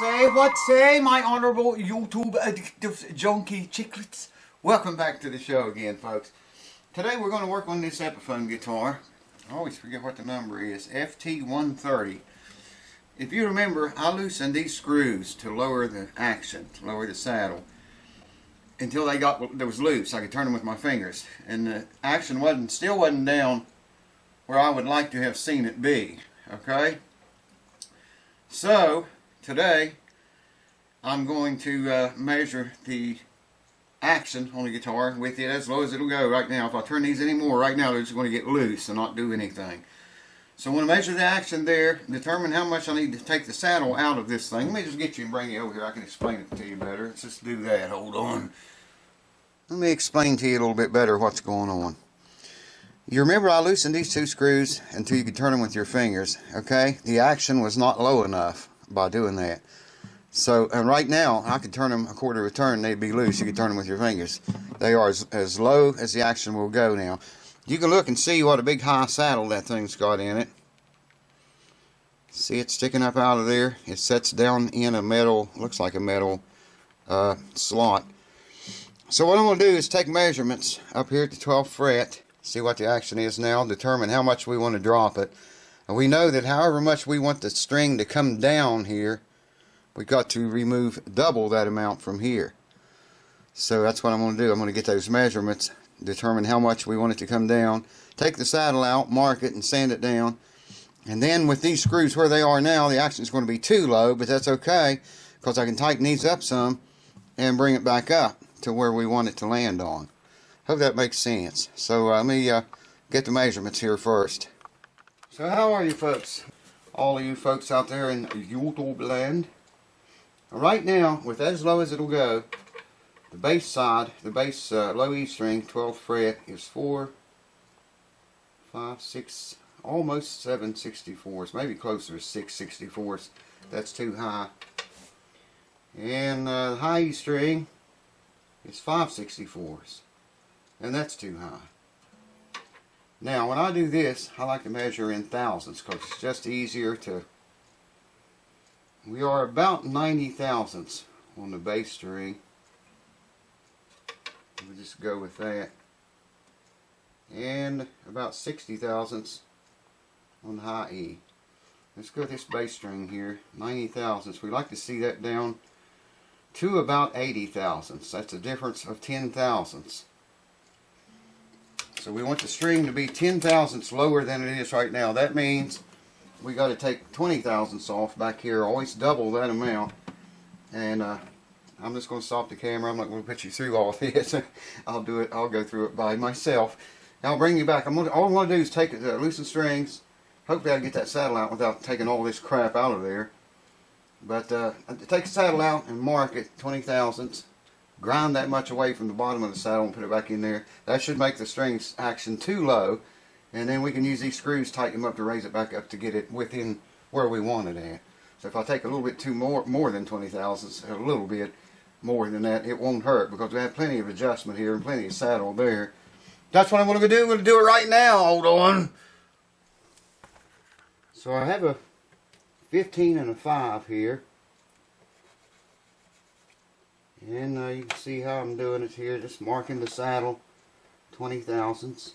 What say, my honourable YouTube addictive junkie chicklets? Welcome back to the show again, folks. Today we're going to work on this EPIPHONE guitar. I always forget what the number is. ft130. If you remember, I loosened these screws to lower the action, to lower the saddle, until there was loose. I could turn them with my fingers, and the action still wasn't down where I would like to have seen it be. Okay. So today I'm going to measure the action on the guitar with it as low as it'll go right now. If I turn these anymore right now, they're just going to get loose and not do anything. So I'm going to measure the action there, determine how much I need to take the saddle out of this thing. Let me just get you and bring you over here. I can explain it to you better. Let's just do that. Hold on. Let me explain to you a little bit better what's going on. You remember I loosened these two screws until you could turn them with your fingers, okay? The action was not low enough by doing that. So, and right now, I could turn them a quarter of a turn, they'd be loose. You could turn them with your fingers. They are as low as the action will go now. You can look and see what a big high saddle that thing's got in it. See it sticking up out of there? It sets down in a metal, looks like a metal slot. So what I'm going to do is take measurements up here at the 12th fret. See what the action is now, determine how much we want to drop it. And we know that however much we want the string to come down here, we've got to remove double that amount from here. So that's what I'm going to do. I'm going to get those measurements, determine how much we want it to come down, take the saddle out, mark it, and sand it down. And then with these screws where they are now, the action is going to be too low, but that's okay, because I can tighten these up some and bring it back up to where we want it to land on. Hope that makes sense. So let me get the measurements here first. So how are you folks? All of you folks out there in YouTube land. Right now, with that as low as it'll go, the bass side, the bass low E string, 12th fret, is 4, 5, 6, almost 7 64s, maybe closer to 6 64s. That's too high. And the high E string is 5 64s. And that's too high. Now when I do this, I like to measure in thousandths because it's just easier to. We are about 90 thousandths on the bass string. We'll just go with that. And about 60 thousandths on the high E. Let's go with this bass string here, 90 thousandths. We like to see that down to about 80 thousandths. That's a difference of 10 thousandths. So we want the string to be 10 thousandths lower than it is right now. That means we got to take 20 thousandths off back here. Always double that amount. And I'm just going to stop the camera. I'm not going to put you through all this. I'll do it. I'll go through it by myself. I'll bring you back. All I'm going to do is take the loosen strings. Hopefully I can get that saddle out without taking all this crap out of there. But take the saddle out and mark it 20 thousandths. Grind that much away from the bottom of the saddle and put it back in there. That should make the strings action too low, and then we can use these screws, tighten them up to raise it back up to get it within where we want it at. So if I take a little bit more than 20 thousandths, a little bit more than that, it won't hurt because we have plenty of adjustment here and plenty of saddle there. That's what I'm going to do. I'm going to do it right now. Hold on. So I have a 15 and a 5 here. And you can see how I'm doing it here, just marking the saddle 20 thousandths.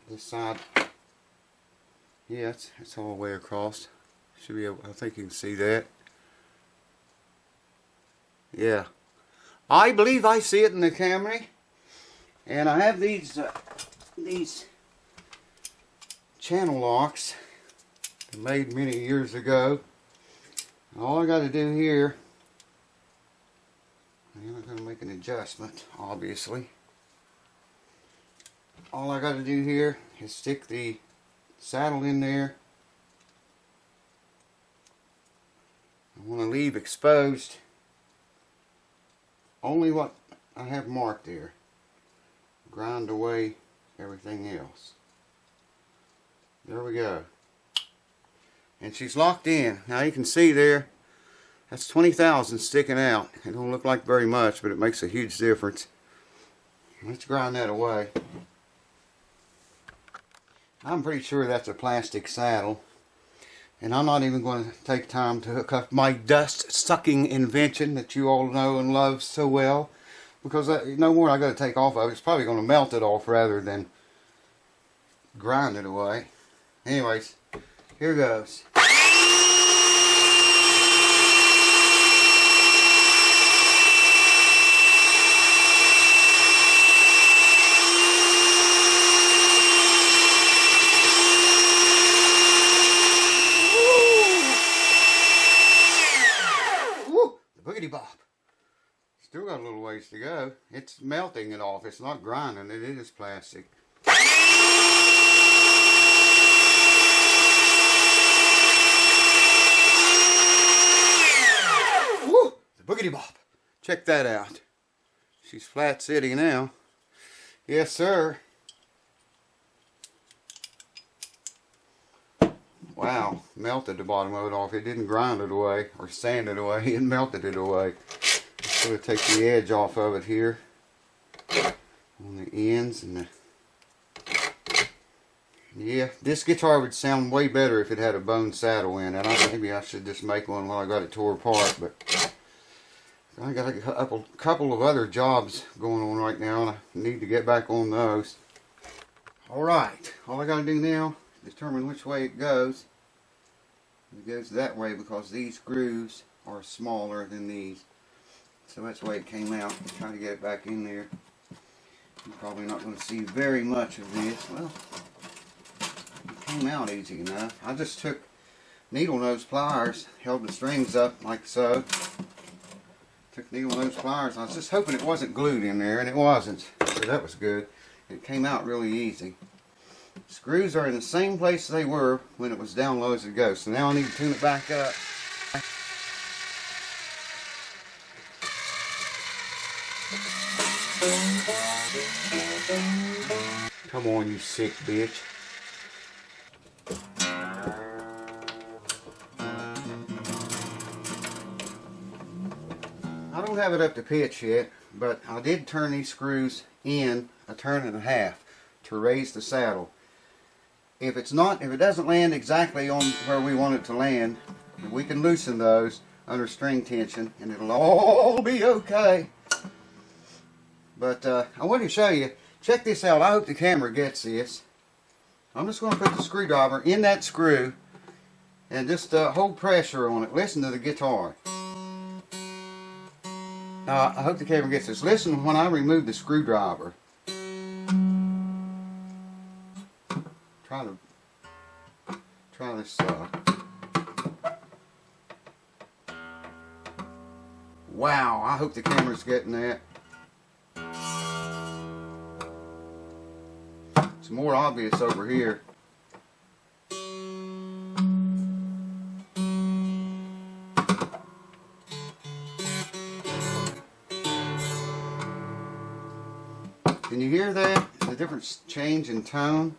This side, yeah, it's all the way across. Should be able, I think you can see that. Yeah, I believe I see it in the camera. And I have these channel locks made many years ago. All I got to do here. I'm not going to make an adjustment, obviously. All I got to do here is stick the saddle in there. I want to leave exposed only what I have marked there. Grind away everything else. There we go. And she's locked in. Now you can see there, that's 20 thousandths sticking out. It don't look like very much, but it makes a huge difference. Let's grind that away. I'm pretty sure that's a plastic saddle. And I'm not even going to take time to hook up my dust sucking invention that you all know and love so well, because no more I got to take off of it. It's probably going to melt it off rather than grind it away. Anyways, here goes. Bop. Still got a little ways to go. It's melting it off. It's not grinding it. It is plastic. Woo! The boogity bop. Check that out. She's flat sitting now. Yes, sir. Wow, melted the bottom of it off. It didn't grind it away or sand it away. It melted it away. Just going to take the edge off of it here on the ends and the. Yeah, this guitar would sound way better if it had a bone saddle in it. Maybe I should just make one while I got it tore apart, but I got a couple of other jobs going on right now, and I need to get back on those. All right, all I got to do now is determine which way it goes. It goes that way because these grooves are smaller than these. So that's the way it came out. I'm trying to get it back in there. You're probably not going to see very much of this. Well, it came out easy enough. I just took needle nose pliers, held the strings up like so. Took needle nose pliers. I was just hoping it wasn't glued in there, and it wasn't. So that was good. It came out really easy. Screws are in the same place they were when it was down low as it goes. So now I need to tune it back up. Come on, you sick bitch. I don't have it up to pitch yet, but I did turn these screws in a turn and a half to raise the saddle. If it doesn't land exactly on where we want it to land, we can loosen those under string tension and it'll all be okay. But I want to show you, check this out. I hope the camera gets this. I'm just going to put the screwdriver in that screw and just hold pressure on it. Listen to the guitar. I hope the camera gets this. Listen when I remove the screwdriver. Try this. Wow, I hope the camera's getting that. It's more obvious over here. Can you hear that? The different change in tone?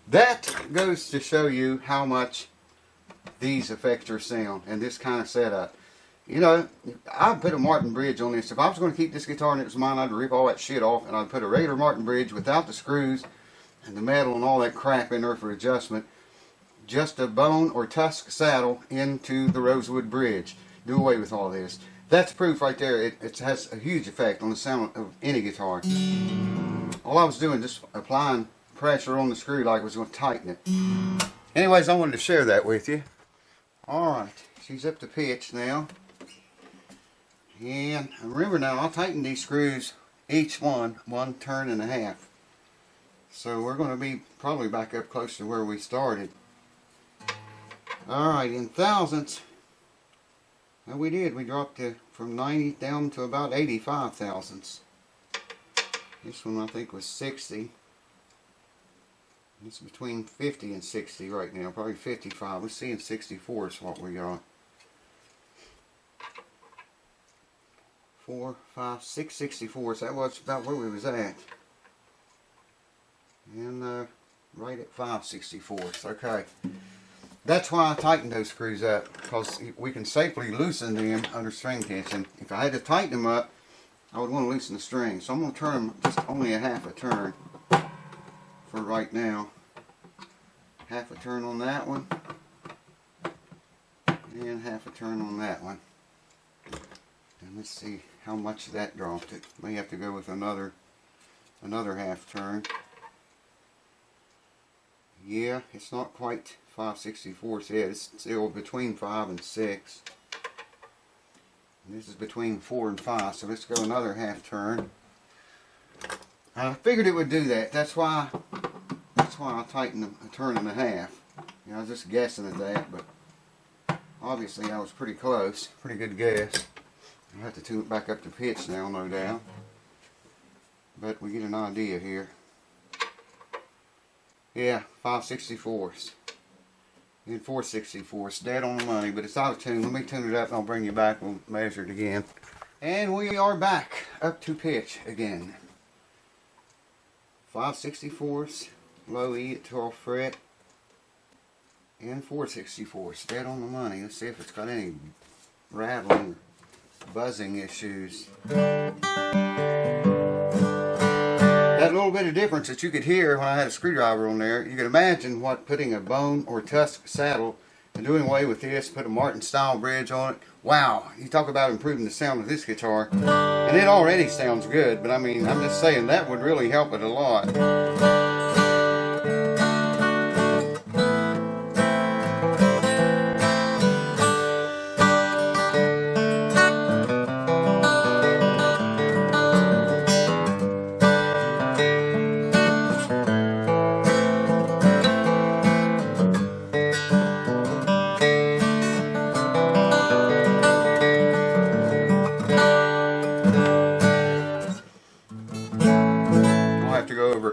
That goes to show you how much these affect your sound and this kind of setup. You know, I'd put a Martin bridge on this. If I was going to keep this guitar and it was mine, I'd rip all that shit off and I'd put a regular Martin bridge without the screws and the metal and all that crap in there for adjustment. Just a bone or tusk saddle into the rosewood bridge. Do away with all this. That's proof right there. It has a huge effect on the sound of any guitar. All I was doing, just applying pressure on the screw like I was going to tighten it. Anyways, I wanted to share that with you. Alright, she's up to pitch now. And remember now, I'll tighten these screws, each one turn and a half. So we're going to be probably back up close to where we started. Alright, in thousandths, well, we did. We dropped from 90 down to about 85 thousandths. This one I think was 60. It's between 50 and 60 right now, probably 55. We're seeing 64 is what we got. 4, 5, 6, 64. So that was about where we was at. And right at 5/64. Okay. That's why I tightened those screws up, because we can safely loosen them under string tension. If I had to tighten them up, I would want to loosen the string. So I'm going to turn them just only a half a turn for right now. half a turn on that one, and half a turn on that one. And let's see how much that dropped it. May have to go with another half turn. Yeah, it's not quite 5/64 yet. It's still between 5 and 6. And this is between 4 and 5, so let's go another half turn. I figured it would do that. That's why I tightened a turn and a half. You know, I was just guessing at that, but obviously I was pretty close. Pretty good guess. I'll have to tune it back up to pitch now, no doubt. But we get an idea here. Yeah, 5/64 and 4/64. Dead on the money, but it's out of tune. Let me tune it up and I'll bring you back. We'll measure it again. And we are back up to pitch again. 5/64, low E at 12th fret, and 4/64. Dead on the money. Let's see if it's got any rattling or buzzing issues. That little bit of difference that you could hear when I had a screwdriver on there, you can imagine what putting a bone or tusk saddle and doing away with this, put a Martin style bridge on it. Wow, you talk about improving the sound of this guitar. And it already sounds good, but I mean, I'm just saying that would really help it a lot.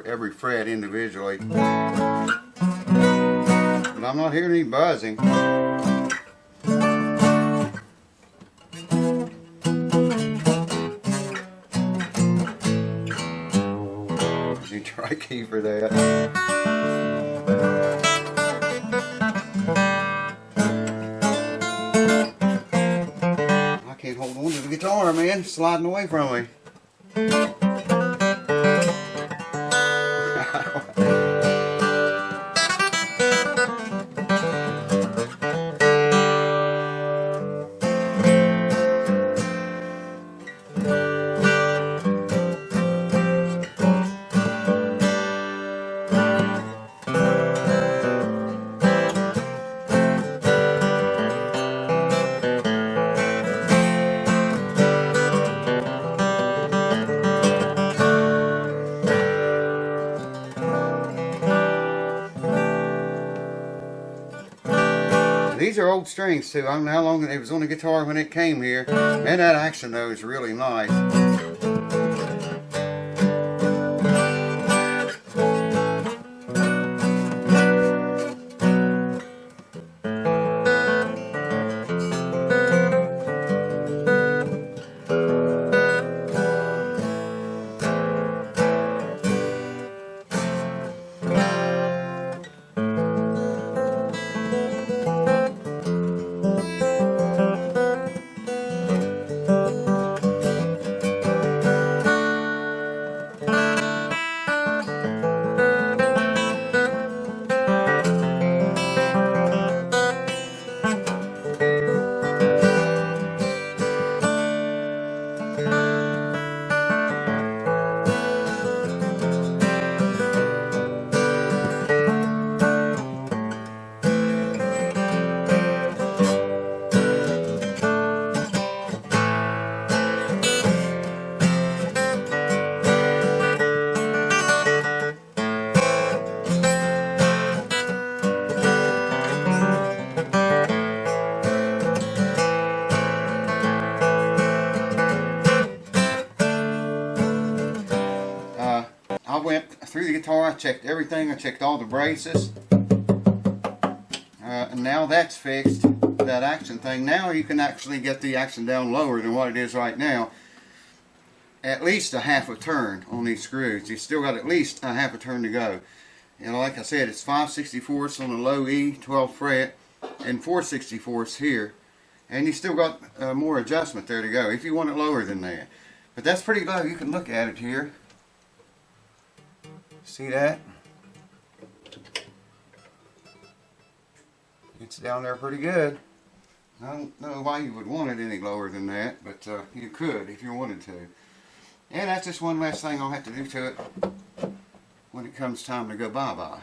Every fret individually, but I'm not hearing any buzzing. Need to try key for that. I can't hold on to the guitar, man. It's sliding away from me. These are old strings too. I don't know how long it was on the guitar when it came here. Man, that action though is really nice. I went through the guitar, I checked everything, I checked all the braces, and now that's fixed, that action thing. Now you can actually get the action down lower than what it is right now. At least a half a turn on these screws. You still got at least a half a turn to go. And like I said, it's 5/64 on the low E, 12th fret, and 4/64 here. And you still got more adjustment there to go if you want it lower than that. But that's pretty low. You can look at it here. See that? It's down there pretty good. I don't know why you would want it any lower than that, but you could if you wanted to. And that's just one last thing I'll have to do to it when it comes time to go bye-bye.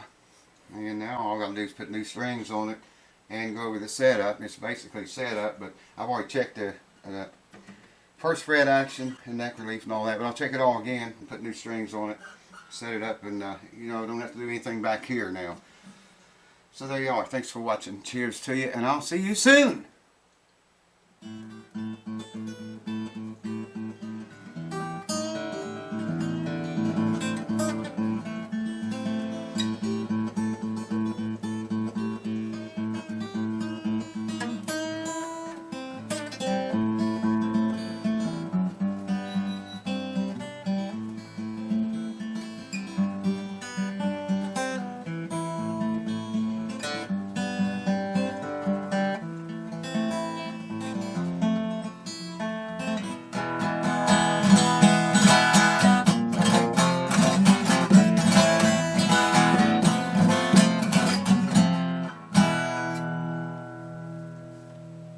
And now all I gotta do is put new strings on it and go over the setup. It's basically setup, but I've already checked the first fret action and neck relief and all that, but I'll check it all again and put new strings on it, set it up, and you know, don't have to do anything back here now. So there you are. Thanks for watching. Cheers to you, and I'll see you soon.